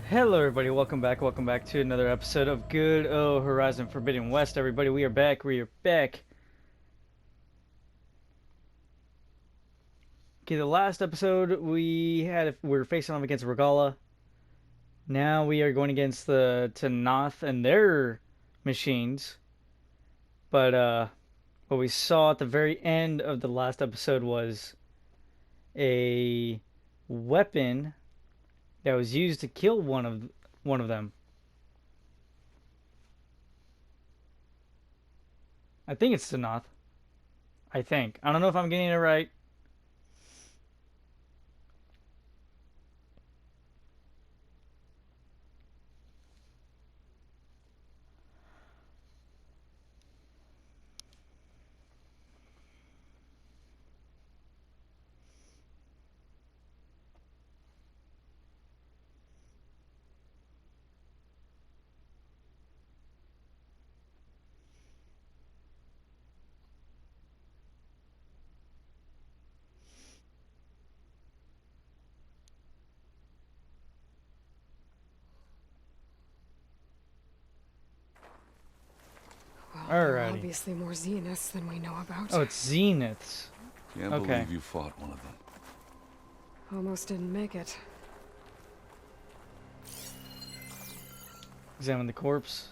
Hello, everybody. Welcome back. Welcome back to another episode of Good O Horizon Forbidden West. Everybody, we are back. We are back. Okay, the last episode we were facing off against Regala. Now we are going against the Tanath and their machines. But what we saw at the very end of the last episode was a weapon that was used to kill one of them. I think it's Tanath. I think. I don't know if I'm getting it right. Well, there are Alrighty. obviously more Zeniths than we know about. Oh, it's Zeniths. Can't Okay. believe you fought one of them. Almost didn't make it. Examine the corpse.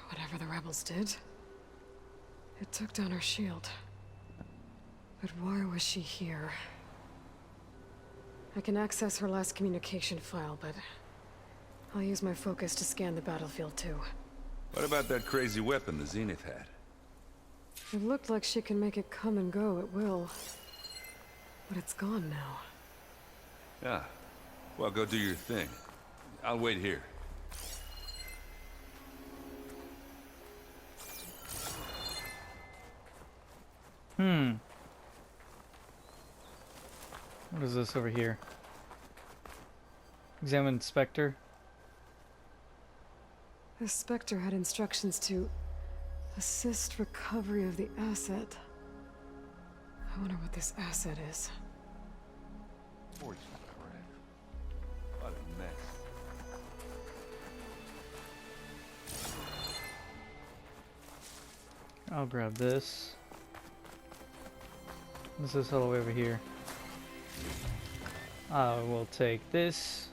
Whatever the rebels did, it took down her shield. But why was she here? I can access her last communication file, but I'll use my focus to scan the battlefield too. What about that crazy weapon the Zenith had? It looked like she can make it come and go at will. But it's gone now. Yeah. Well, go do your thing. I'll wait here. What is this over here? Examine Spectre. The Spectre had instructions to assist recovery of the asset. I wonder what this asset is. Fortune, correct. What a mess. I'll grab this. What's this all the way over here? I will take this.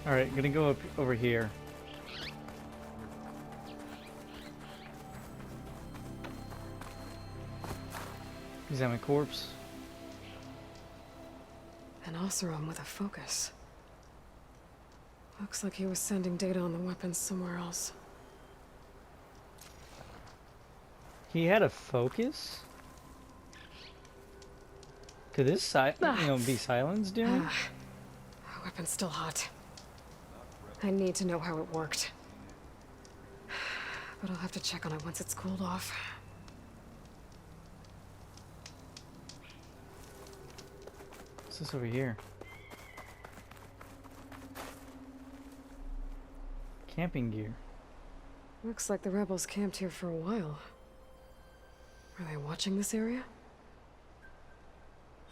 Alright, gonna go up over here. Examine corpse. An Oseram with a focus. Looks like he was sending data on the weapons somewhere else. He had a focus? Could this be silenced, doing? Weapon's still hot. I need to know how it worked. But I'll have to check on it once it's cooled off. What's this over here? Camping gear. Looks like the rebels camped here for a while. Are they watching this area?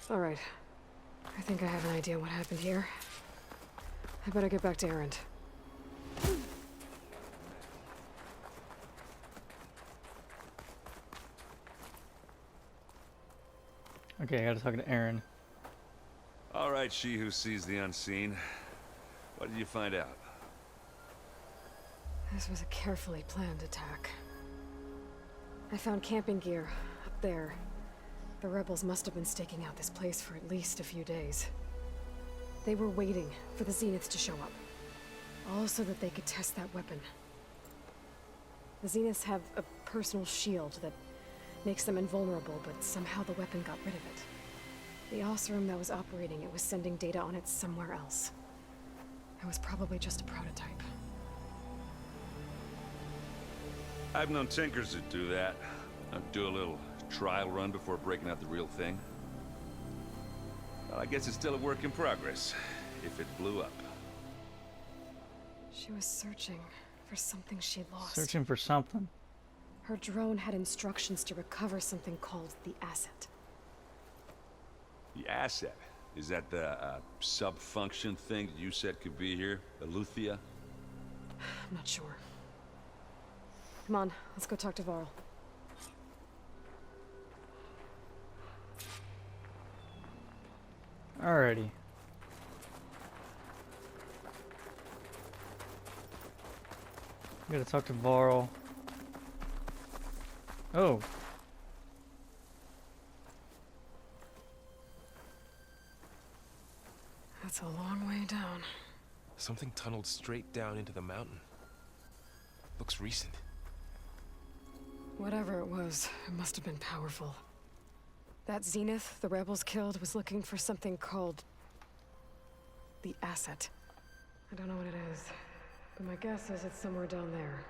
Alright. I think I have an idea what happened here. I better get back to Erend. Okay, I gotta talk to Aaron. All right, she who sees the unseen. What did you find out? This was a carefully planned attack. I found camping gear up there. The rebels must have been staking out this place for at least a few days. They were waiting for the Zeniths to show up. All so that they could test that weapon. The Zeniths have a personal shield that makes them invulnerable, but somehow the weapon got rid of it. The Oseram that was operating it was sending data on it somewhere else. It was probably just a prototype. I've known tinkers that do that. Do a little trial run before breaking out the real thing. Well, I guess it's still a work in progress, if it blew up. She was searching for something she'd lost. Searching for something. Her drone had instructions to recover something called the asset. The asset? Is that the sub-function thing that you said could be here? Eleuthia? I'm not sure. Come on, let's go talk to Varl. Alrighty. We gotta talk to Varl. Oh. That's a long way down. Something tunneled straight down into the mountain. Looks recent. Whatever it was, it must have been powerful. That Zenith the rebels killed was looking for something called the asset. I don't know what it is, but my guess is it's somewhere down there.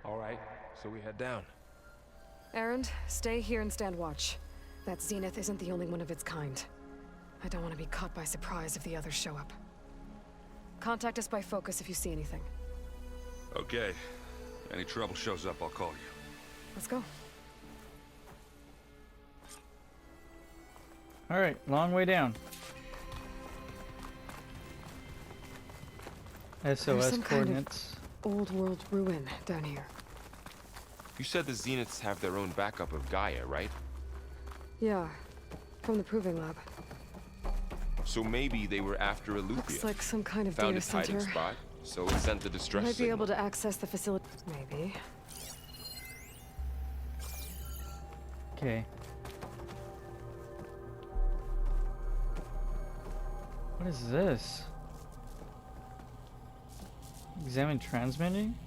All right, so we head down. Erend, stay here and stand watch. That Zenith isn't the only one of its kind. I don't want to be caught by surprise if the others show up. Contact us by focus if you see anything. Okay. Any trouble shows up, I'll call you. Let's go. Alright, long way down. There's SOS some kind of coordinates. old world ruin down here. You said the Zeniths have their own backup of Gaia, right? Yeah, from the Proving Lab. So maybe they were after Eleuthia. Looks like some kind of Found data its hiding center. spot, so it sent the distress Might be signal. able to access the facility. Maybe. Okay. What is this? Examine transmitting?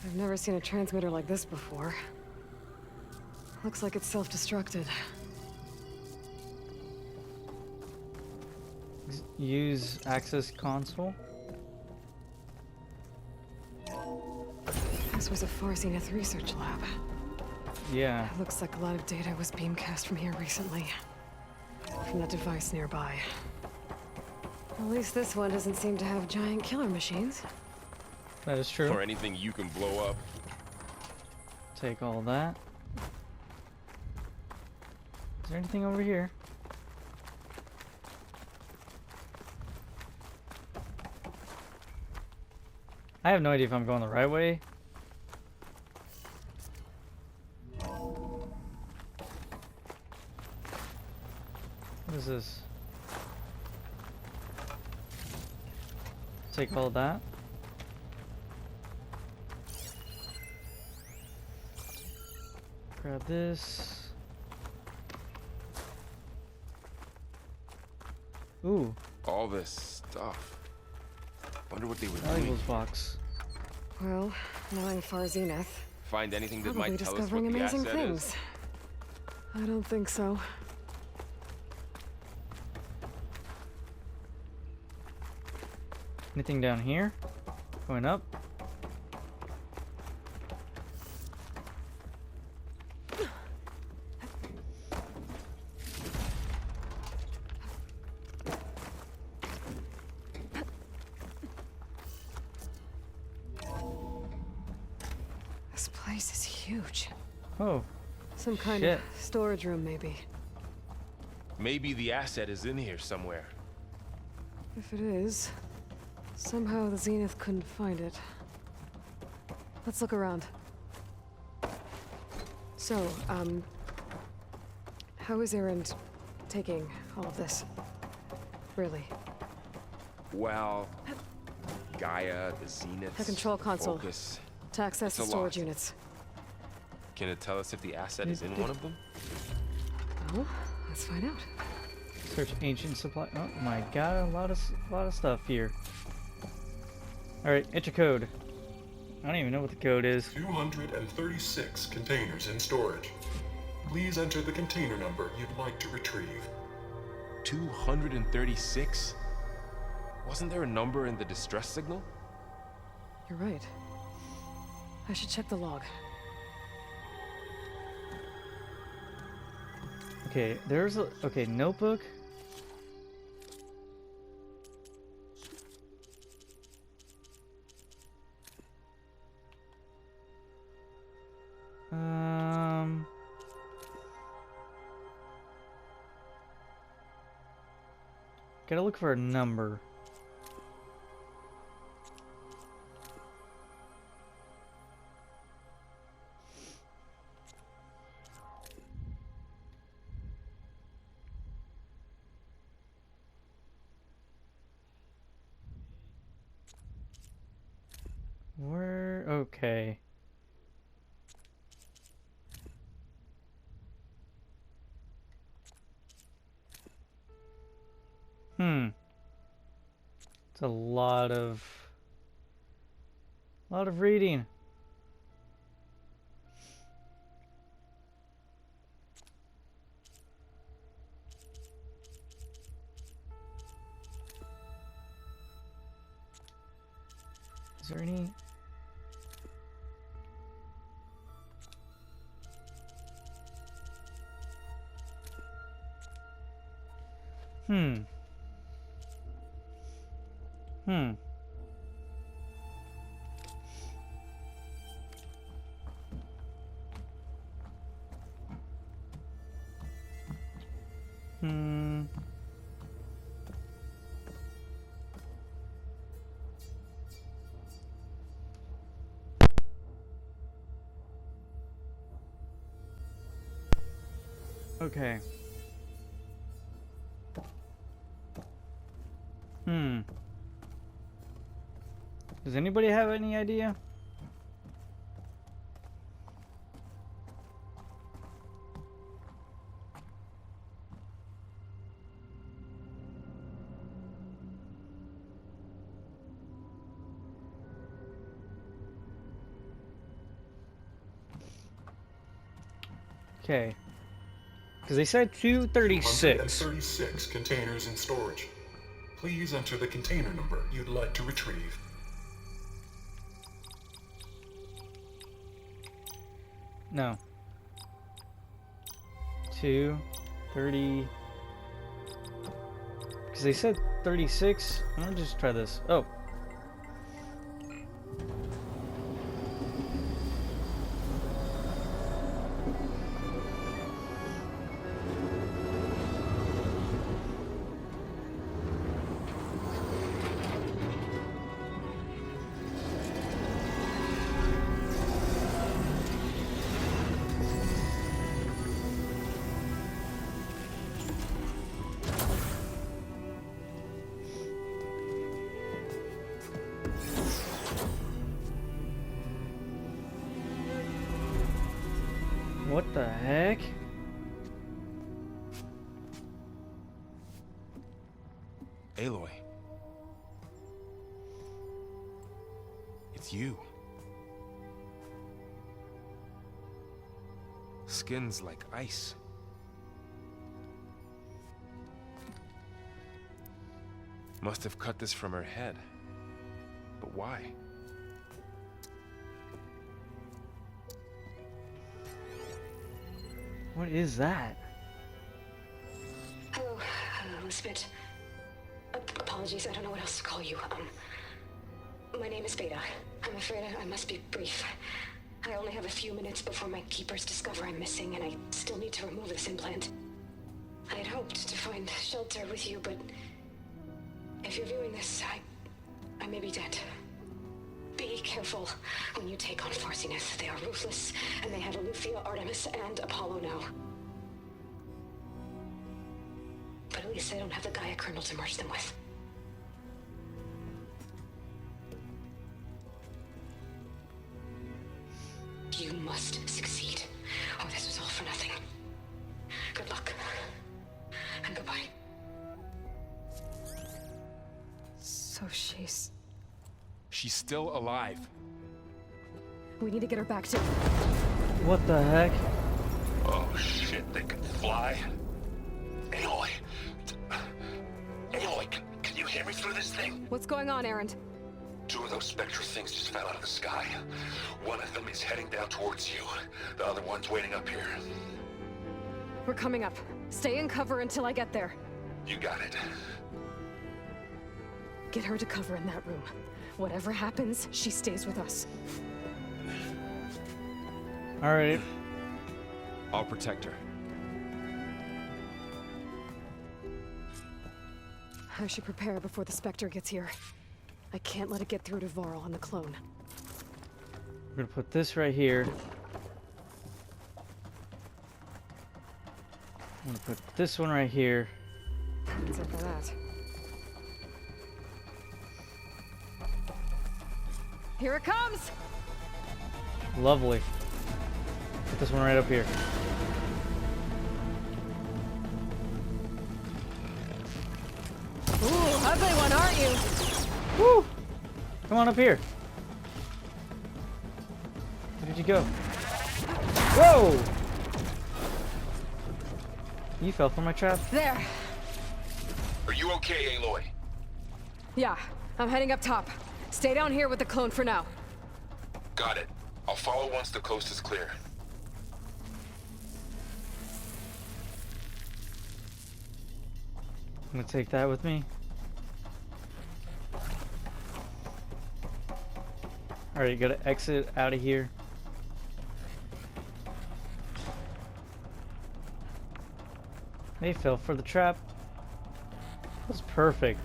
I've never seen a transmitter like this before. Looks like it's self-destructed. Use access console? This was a Far Zenith research lab. Yeah. Looks like a lot of data was beamcast from here recently. From that device nearby. At least this one doesn't seem to have giant killer machines. That is true. Or anything you can blow up. Take all that. Is there anything over here? I have no idea if I'm going the right way. What is this? Take all that. Grab this. Ooh, All this stuff. Wonder what they were valuables doing. box. Well, knowing Far Zenith, Find anything that probably might tell us what discovering the amazing asset things. is. I don't think so. Anything down here? Going up? This place is huge. Oh, Some kind Shit. of storage room, maybe. Maybe the asset is in here somewhere. If it is, somehow the Zenith couldn't find it. Let's look around. So, how is Erend taking all of this? Really? Well, Gaia, the Zeniths, The control console. Focus. To access the It's a storage lot. units. Can it tell us if the asset is in one of them? Oh, let's find out. search ancient supply. Oh my god, a lot of stuff here. All right, enter code. I don't even know what the code is. 236 containers in storage. Please enter the container number you'd like to retrieve. 236? Wasn't there a number in the distress signal? You're right. I should check the log. Okay, there's a notebook. Gotta look for a number. Where? Okay. It's a lot of reading. Is there any? Hmm. Okay. Does anybody have any idea? Okay. Because they said 236. 136 containers in storage. Please enter the container number you'd like to retrieve. No. 230. Because they said 36. I'm gonna just try this. Oh. What the heck? Aloy. It's you. Skin's like ice. Must have cut this from her head. But why? What is that? Hello, Spit. Apologies, I don't know what else to call you. My name is Beta. I'm afraid I must be brief. I only have a few minutes before my keepers discover I'm missing, and I still need to remove this implant. I had hoped to find shelter with you, but if you're viewing this, I may be dead. Be careful when you take on Farsiness. They are ruthless, and they have Aletheia, Artemis, and Apollo now. But at least they don't have the Gaia kernel to merge them with. You must succeed, or this was all for nothing. Good luck. And goodbye. So she's still alive. We need to get her back to... What the heck? Oh shit, they can fly? Aloy. Aloy, can you hear me through this thing? What's going on, Erend? Two of those spectral things just fell out of the sky. One of them is heading down towards you. The other one's waiting up here. We're coming up. Stay in cover until I get there. You got it. Get her to cover in that room. Whatever happens, she stays with us. All right. I'll protect her. I should prepare before the Spectre gets here. I can't let it get through to Varl and the clone. We're gonna put this right here. I'm gonna put this one right here. What's up with that? Here it comes! Lovely. Put this one right up here. Ooh, ugly one, aren't you? Woo! Come on up here. Where did you go? Whoa! You fell for my trap. There. Are you okay, Aloy? Yeah, I'm heading up top. Stay down here with the clone for now. Got it. I'll follow once the coast is clear. I'm gonna take that with me. Alright, gotta exit out of here. They fell for the trap. That was perfect.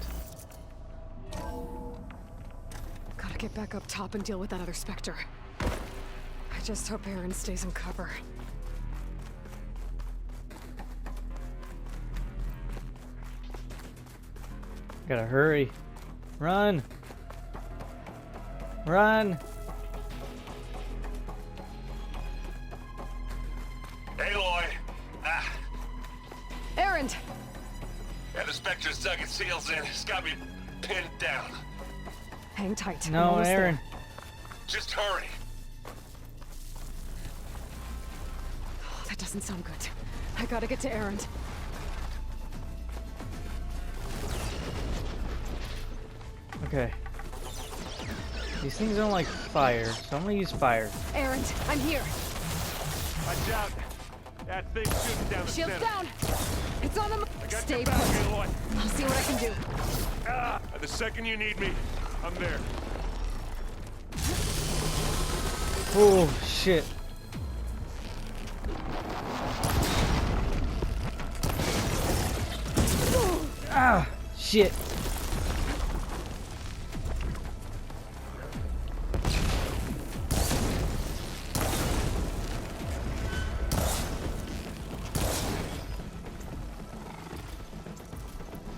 Gotta get back up top and deal with that other Spectre. I just hope Aaron stays in cover. Gotta hurry. Run! Run! Aloy! Aaron! Yeah, the Spectre's dug its heels in. It's got me pinned down. Hang tight. I'm No, almost there. Aaron. Just hurry. Oh, that doesn't sound good. I gotta get to Aaron. Okay. These things don't like fire, so I'm gonna use fire. Aaron, I'm here. Watch out. That thing's shooting down the Shields center. down. It's on the move. I got Stay your put. back, Aloy. I'll see what I can do. The second you need me, I'm there. Oh, shit. Ah, shit.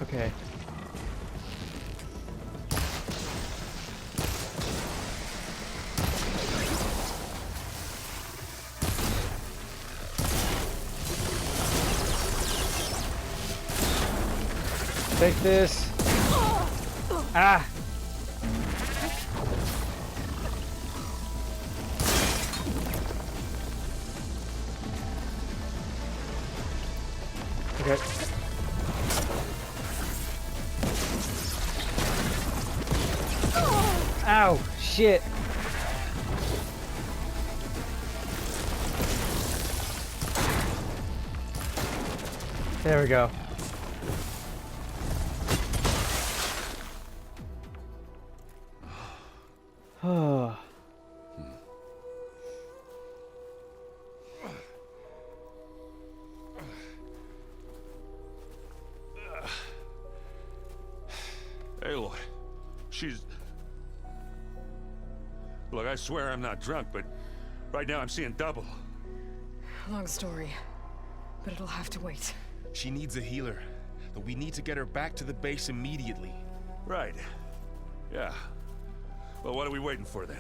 Okay. Take this. Ah. Okay. Ow, shit. There we go. Oh. Aloy, she's... Look, I swear I'm not drunk, but right now I'm seeing double. Long story, but it'll have to wait. She needs a healer, but we need to get her back to the base immediately. Right. Yeah. Well, what are we waiting for then?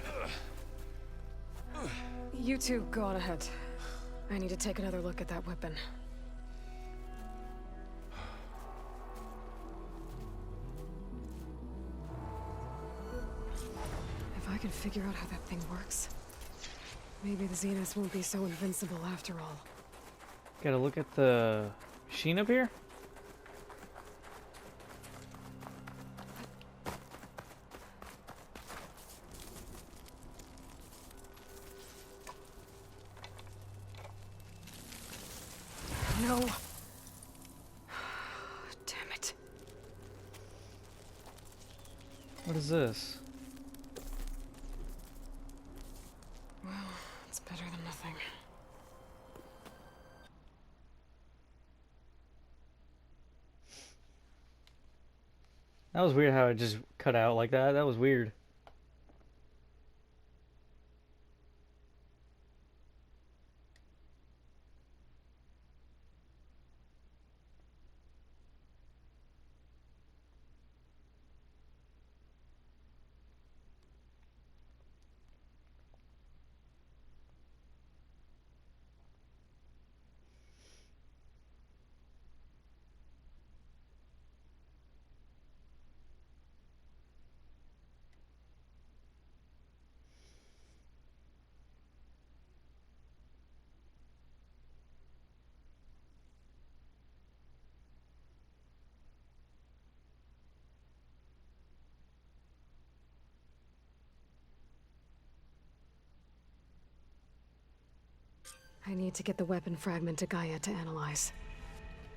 You two go on ahead. I need to take another look at that weapon. If I can figure out how that thing works, maybe the Zeniths won't be so invincible after all. Gotta look at the machine up here. No. Damn it. What is this? Well, it's better than nothing. That was weird how it just cut out like that. That was weird. I need to get the weapon fragment to Gaia to analyze.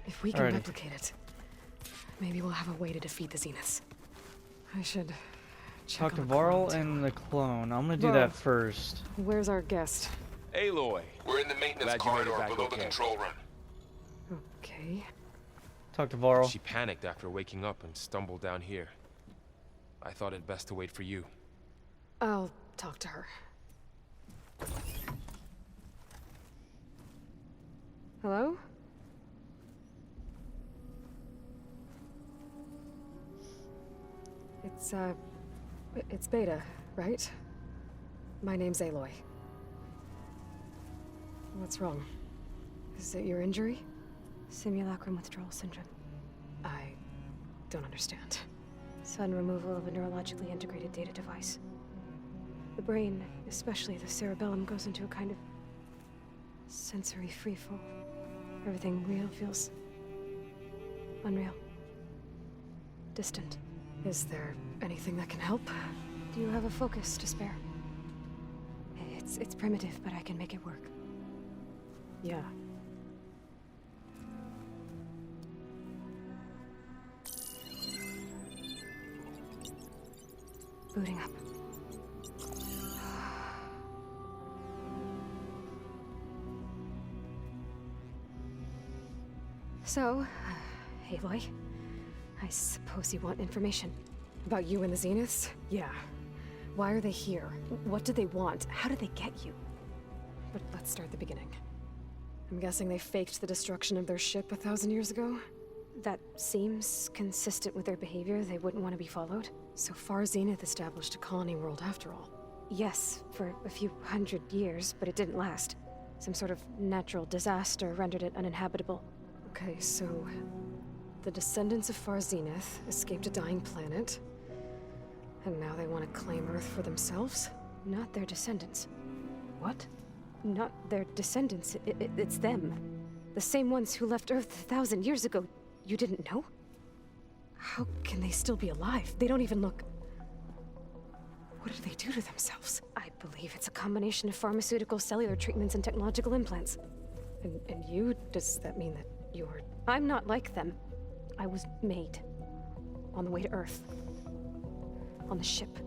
If we can Alrighty. replicate it, maybe we'll have a way to defeat the Zeniths. I should check Talk to on the Varl clone, and the clone. I'm gonna do Varl. that first. too. Where's our guest? Aloy. We're in the maintenance Glad you made it corridor back below the okay. control room. Okay. Talk to Varl. She panicked after waking up and stumbled down here. I thought it best to wait for you. I'll talk to her. Hello? It's Beta, right? My name's Aloy. What's wrong? Is it your injury? Simulacrum withdrawal syndrome. I don't understand. Sudden removal of a neurologically integrated data device. The brain, especially the cerebellum, goes into a kind of sensory freefall. Everything real feels unreal. Distant. Is there anything that can help? Do you have a focus to spare? It's primitive, but I can make it work. Yeah. Booting up. So, Aloy, I suppose you want information. About you and the Zeniths? Yeah. Why are they here? What do they want? How did they get you? But let's start at the beginning. I'm guessing they faked the destruction of their ship 1,000 years ago? That seems consistent with their behavior. They wouldn't want to be followed. So far, Zenith established a colony world after all. Yes, for a few hundred years, but it didn't last. Some sort of natural disaster rendered it uninhabitable. Okay, so the descendants of Far Zenith escaped a dying planet, and now they want to claim Earth for themselves? Not their descendants. What? Not their descendants. It's them. The same ones who left Earth 1,000 years ago. You didn't know? How can they still be alive? They don't even look... What did they do to themselves? I believe it's a combination of pharmaceutical, cellular treatments, and technological implants. And you? Does that mean that you're... I'm not like them. I was made. On the way to Earth. On the ship.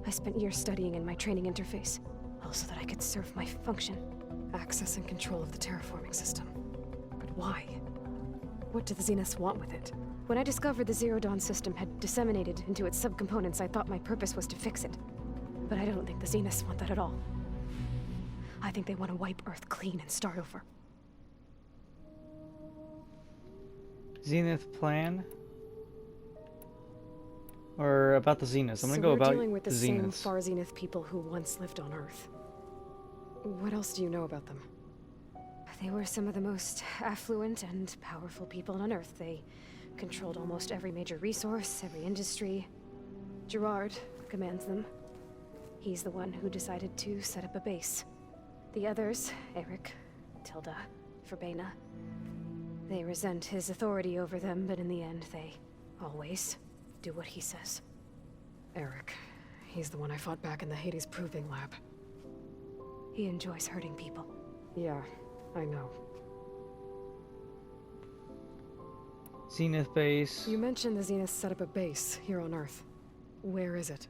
I spent years studying in my training interface, all so that I could serve my function. Access and control of the terraforming system. But why? What do the Zeniths want with it? When I discovered the Zero Dawn system had disseminated into its subcomponents, I thought my purpose was to fix it. But I don't think the Zeniths want that at all. I think they want to wipe Earth clean and start over. Zenith plan? Or about the Zeniths? I'm gonna So go we're about dealing with the same Zeniths. Far Zenith people who once lived on Earth. What else do you know about them? They were some of the most affluent and powerful people on Earth. They controlled almost every major resource, every industry. Gerard commands them. He's the one who decided to set up a base. The others, Eric, Tilda, Verbena, they resent his authority over them, but in the end, they always do what he says. Eric. He's the one I fought back in the Hades Proving Lab. He enjoys hurting people. Yeah, I know. Zenith base. You mentioned the Zenith set up a base here on Earth. Where is it?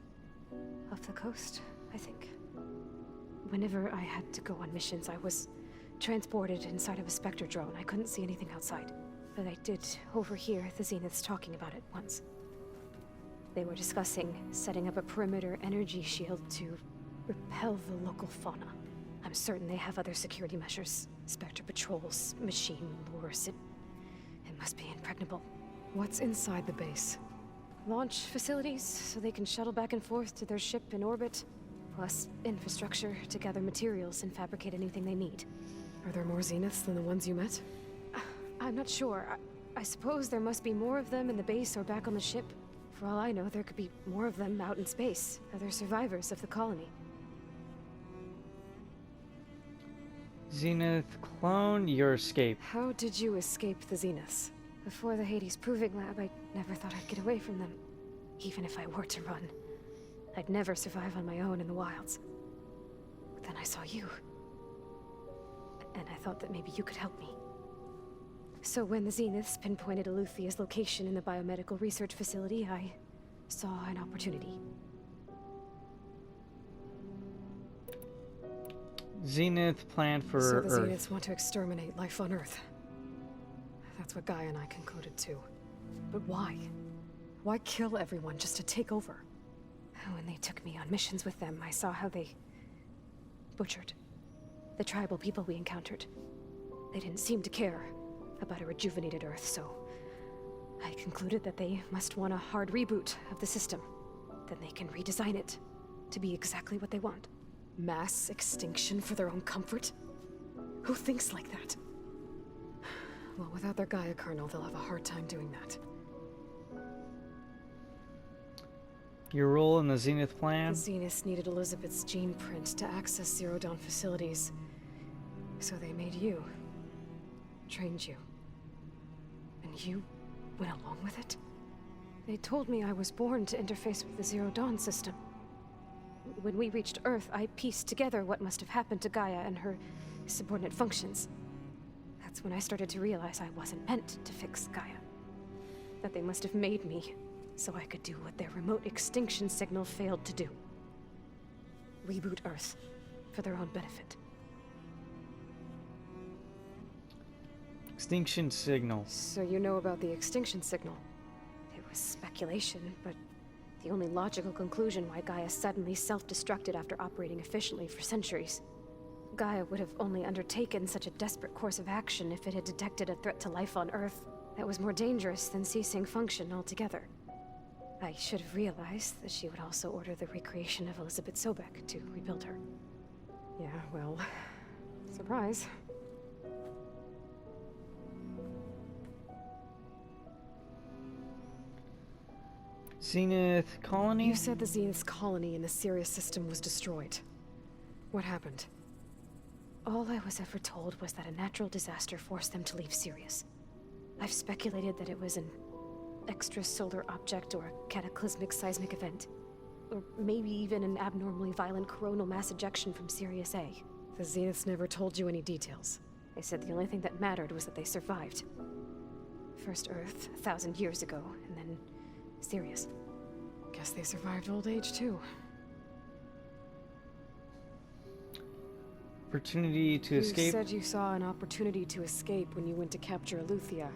Off the coast, I think. Whenever I had to go on missions, I was transported inside of a Spectre drone. I couldn't see anything outside. but I did overhear the Zeniths talking about it once. They were discussing setting up a perimeter energy shield to repel the local fauna. I'm certain they have other security measures. Spectre patrols, machine lures. It must be impregnable. What's inside the base? Launch facilities, so they can shuttle back and forth to their ship in orbit. Plus, infrastructure to gather materials and fabricate anything they need. Are there more Zeniths than the ones you met? I'm not sure. I suppose there must be more of them in the base or back on the ship. For all I know, there could be more of them out in space, other survivors of the colony. Zenith clone, your escape. How did you escape the Zeniths? Before the Hades Proving Lab, I never thought I'd get away from them. Even if I were to run. I'd never survive on my own in the wilds. But then I saw you. And I thought that maybe you could help me. So when the Zeniths pinpointed Eluthia's location in the biomedical research facility, I saw an opportunity. Zenith plan for So the Earth. Zeniths want to exterminate life on Earth. That's what Gaia and I concluded too. But why? Why kill everyone just to take over? When they took me on missions with them, I saw how they butchered the tribal people we encountered. They didn't seem to care about a rejuvenated Earth, so I concluded that they must want a hard reboot of the system. Then they can redesign it to be exactly what they want. Mass extinction for their own comfort? Who thinks like that? Well, without their Gaia kernel, they'll have a hard time doing that. Your role in the Zenith plan? The Zeniths needed Elizabeth's gene print to access Zero Dawn facilities. So they made you. Trained you. And you went along with it? They told me I was born to interface with the Zero Dawn system. When we reached Earth, I pieced together what must have happened to Gaia and her subordinate functions. That's when I started to realize I wasn't meant to fix Gaia. That they must have made me so I could do what their remote extinction signal failed to do. Reboot Earth for their own benefit. Extinction signal. So you know about the extinction signal? It was speculation, but the only logical conclusion why Gaia suddenly self-destructed after operating efficiently for centuries. Gaia would have only undertaken such a desperate course of action if it had detected a threat to life on Earth that was more dangerous than ceasing function altogether. I should have realized that she would also order the recreation of Elizabeth Sobek to rebuild her. Yeah, well, surprise. Zenith colony? You said the Zenith's colony in the Sirius system was destroyed. What happened? All I was ever told was that a natural disaster forced them to leave Sirius. I've speculated that it was an extrasolar object or a cataclysmic seismic event. Or maybe even an abnormally violent coronal mass ejection from Sirius A. The Zeniths never told you any details. They said the only thing that mattered was that they survived. First Earth, 1,000 years ago, and then Sirius. Guess they survived old age too. Opportunity to You escape? said you saw an opportunity to escape when you went to capture Eluthia.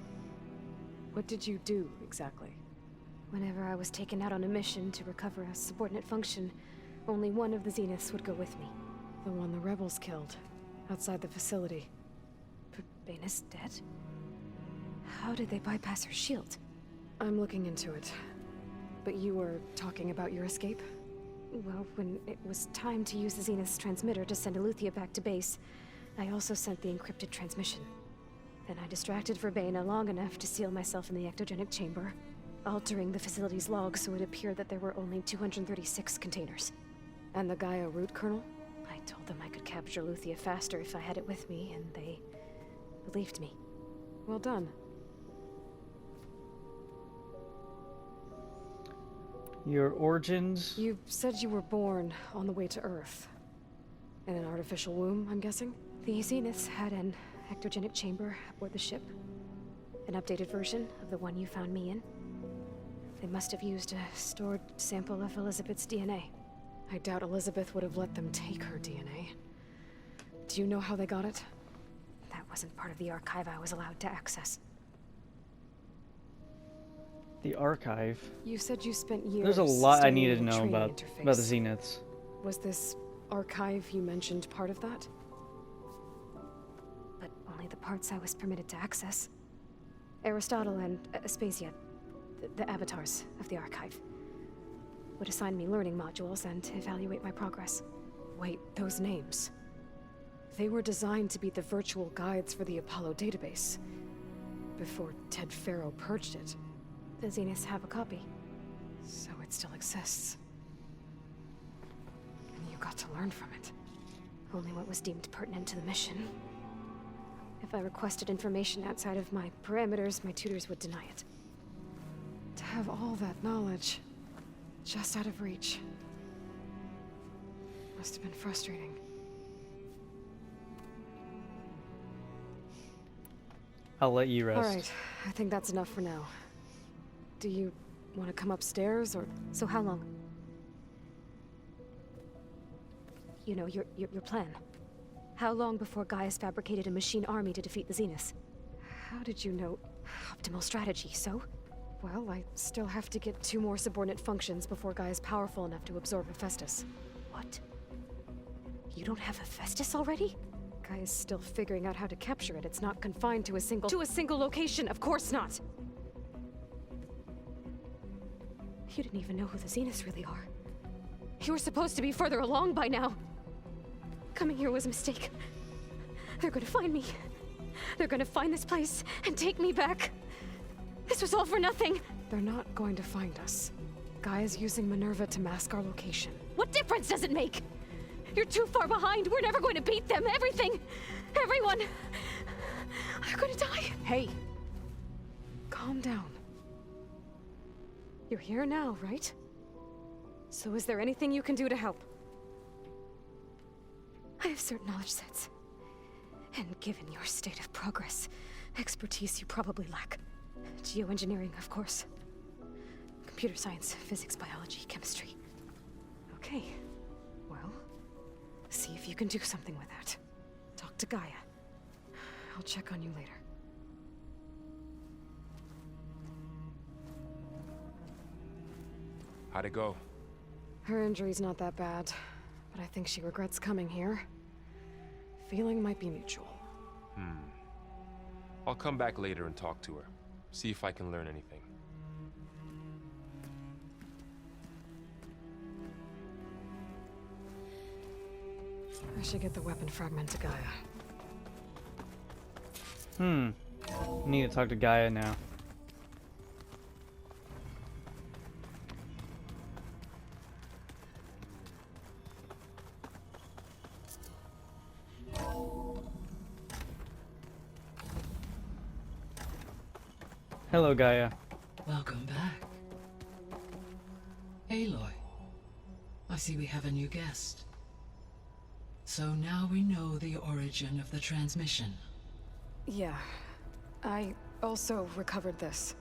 What did you do, exactly? Whenever I was taken out on a mission to recover a subordinate function, only one of the Zeniths would go with me. The one the rebels killed, outside the facility. Baina's dead? How did they bypass her shield? I'm looking into it. But you were talking about your escape? Well, when it was time to use the Zenith's transmitter to send Eleuthia back to base, I also sent the encrypted transmission. Then I distracted Verbaina long enough to seal myself in the ectogenic chamber, altering the facility's log so it appeared that there were only 236 containers. And the Gaia root kernel? I told them I could capture Eleuthia faster if I had it with me, and they believed me. Well done. Your origins? You said you were born on the way to Earth. In an artificial womb, I'm guessing? The Zeniths had an ectogenic chamber aboard the ship. An updated version of the one you found me in. They must have used a stored sample of Elizabeth's DNA. I doubt Elizabeth would have let them take her DNA. Do you know how they got it? That wasn't part of the archive I was allowed to access. The archive. You said you spent years. There's a lot I studying needed to the know training about the interface. Zeniths. Was this archive you mentioned part of that? But only the parts I was permitted to access. Aristotle and Aspasia, the avatars of the archive, would assign me learning modules and evaluate my progress. Wait, those names. They were designed to be the virtual guides for the Apollo database. Before Ted Faro purged it. The Zeniths have a copy. So it still exists. And you got to learn from it. Only what was deemed pertinent to the mission. If I requested information outside of my parameters, my tutors would deny it. To have all that knowledge, just out of reach. Must have been frustrating. I'll let you rest. Alright, I think that's enough for now. Do you want to come upstairs, or...? So how long? You know, your plan. How long before Gaius fabricated a machine army to defeat the Zeniths? How did you know? Optimal strategy, so? Well, I still have to get 2 more subordinate functions before Gaia is powerful enough to absorb Hephaestus. What? You don't have Hephaestus already? Gaia's still figuring out how to capture it. It's not confined to a single location, of course not! You didn't even know who the Zeniths really are. You were supposed to be further along by now! Coming here was a mistake. They're gonna find me. They're gonna find this place and take me back. This was all for nothing! They're not going to find us. Gaia's using Minerva to mask our location. What difference does it make? You're too far behind. We're never going to beat them. Everything. Everyone. They're gonna die. Hey. Calm down. You're here now, right? So is there anything you can do to help? I have certain knowledge sets. And given your state of progress, expertise you probably lack. Geoengineering, of course. Computer science, physics, biology, chemistry. Okay. Well, see if you can do something with that. Talk to Gaia. I'll check on you later. How'd it go? Her injury's not that bad, but I think she regrets coming here. Feeling might be mutual. I'll come back later and talk to her. See if I can learn anything. I should get the weapon fragment to Gaia. Need to talk to Gaia now. Hello, Gaia. Welcome back. Aloy. I see we have a new guest. So now we know the origin of the transmission. Yeah. I also recovered this.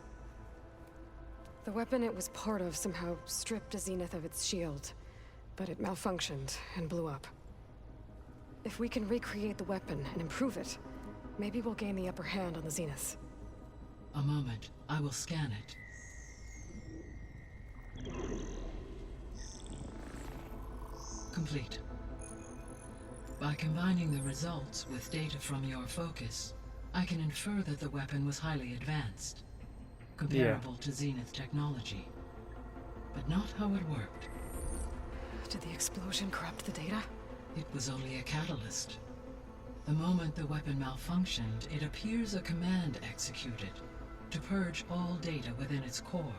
The weapon it was part of somehow stripped a Zenith of its shield, but it malfunctioned and blew up. If we can recreate the weapon and improve it, maybe we'll gain the upper hand on the Zeniths. A moment. I will scan it. Complete. By combining the results with data from your focus, I can infer that the weapon was highly advanced, comparable to Zenith technology. But not how it worked. Did the explosion corrupt the data? It was only a catalyst. The moment the weapon malfunctioned, it appears a command executed to purge all data within its core.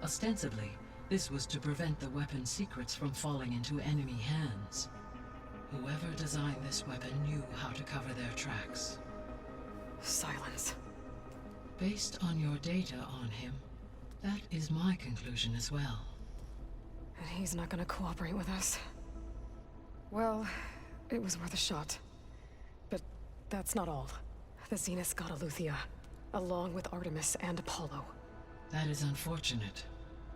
Ostensibly, this was to prevent the weapon's secrets from falling into enemy hands. Whoever designed this weapon knew how to cover their tracks. Silence. Based on your data on him, that is my conclusion as well. And he's not gonna cooperate with us. Well, it was worth a shot. But that's not all. The Zeniths got Eleuthia, along with Artemis and Apollo. That is unfortunate.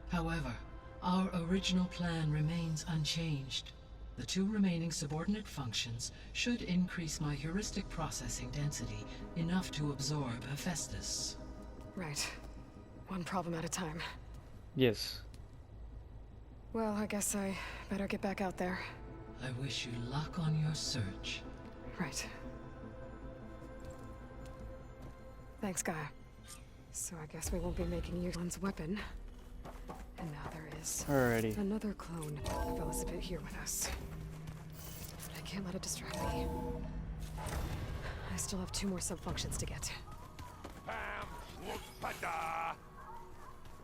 However, our original plan remains unchanged. The 2 remaining subordinate functions should increase my heuristic processing density enough to absorb Hephaestus. Right. One problem at a time. Yes. Well, I guess I better get back out there. I wish you luck on your search. Right. Thanks, Gaia. So I guess we won't be making use of one's weapon. And now there is Alrighty. another clone of Elizabeth here with us. But I can't let it distract me. I still have 2 more sub-functions to get. Pam, whoop, pada.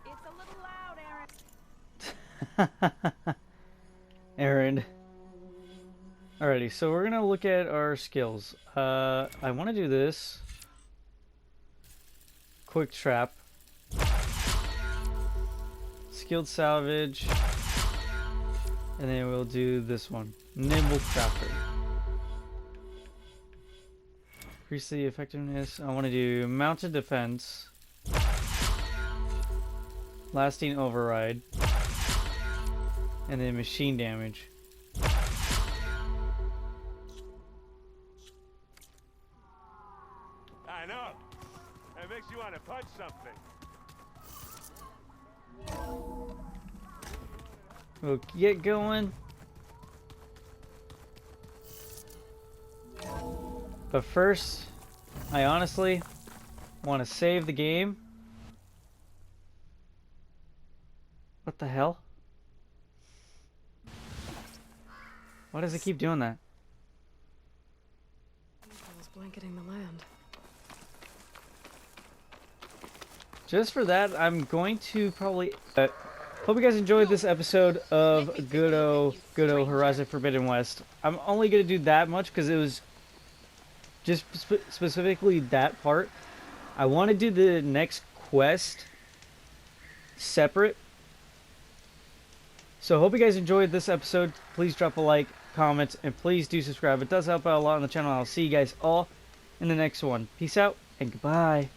It's a little loud, Aaron. Aaron. Alrighty, so we're gonna look at our skills. I want to do this. Quick trap. Skilled salvage. And then we'll do this one. Nimble crafter. Increase the effectiveness. I want to do mounted defense. Lasting override. And then machine damage. I know. It makes you want to punch something. We'll get going. But first, I honestly want to save the game. What the hell? Why does it keep doing that? Nicole's blanketing the land. Just for that, I'm going to probably... hope you guys enjoyed this episode of Good O Horizon Forbidden West. I'm only going to do that much because it was just specifically that part. I want to do the next quest separate. So hope you guys enjoyed this episode. Please drop a like, comment, and please do subscribe. It does help out a lot on the channel. I'll see you guys all in the next one. Peace out and goodbye.